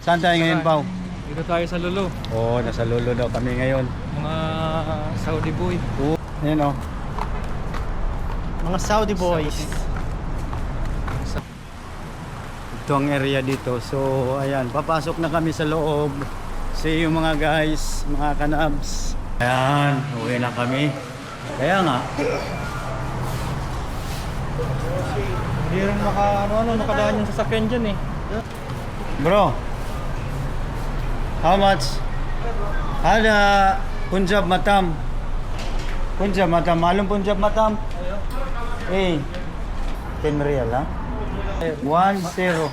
Saan tayo ngayon, Pao? Dito tayo sa Lolo. Oo, nasa Lolo daw kami ngayon. Mga Saudi boy. Oo, ayan o. Mga Saudi boys. Ito ang area dito. So, ayan, papasok na kami sa loob. See you mga guys, mga kanabs. Ayan, uwi na kami. Kaya nga. Hindi rin makadaan yung sasakyan dyan eh. Bro, how much? Ada Punjab Matam. Punjab Matam. Malum Punjab Matam? Eh, 10 real ha? 1-0.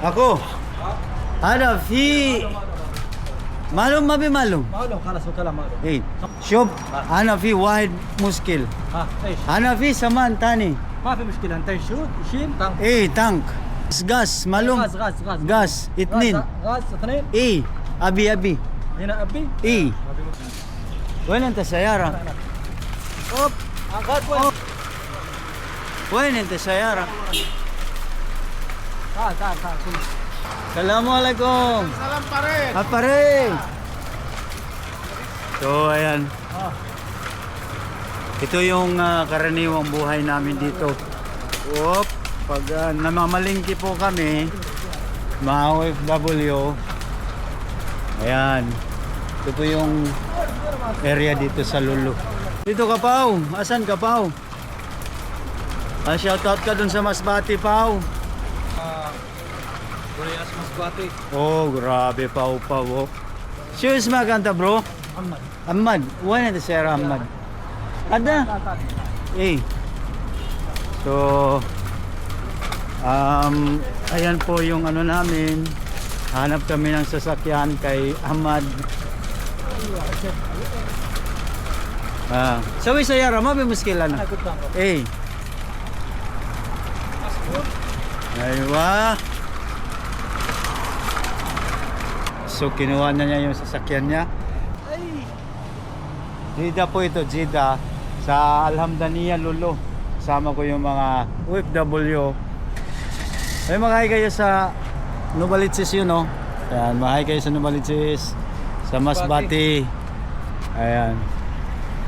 Ako. Ada fi. Malum ma bi malum. Maulong, kalas mo kala maulong. Eh, shop. Ana fi wahid muskil. Ha, eh. Ana fi saman tani. ما في مشكلة انت شو شيل طنق Eh, tank. Gas, malum. غاز Gas, itnin. غاز اثنين Eh, abi. هنا ابي Eh. وين انت سيارة؟ اوب غاز وين وين انت سيارة؟ تعال Assalamualaikum. Salam pare. Pare. So, ayan. Ito yung karaniwang buhay namin dito. Whoop. Pag namamalingki po kami, mga OFW, ayan. Ito po yung area dito sa Lulu. Dito ka, Pao. Asan ka, Pao? Shoutout ka dun sa Masbate, Pao. Koreas Masbate Oh, grabe, Pao. Oh. Shoes maganda, bro. محمد Ahmad. Why na Sir Ahmad? Ada. Eh. So, ayan po yung ano namin. Hanap kami ng sasakyan kay Ahmad. Sawi sayara mo bimuskila na. Eh. Aywa. So kinuha na niya yung sasakyan niya. Jeddah po ito, Jeddah sa Alhamdaniya Lulu. Sama ko yung mga OFW. Ay mga hi kayo sa Novaliches yun, no? Ayan, mga hi kayo sa Novaliches, sa Masbate. Ayan.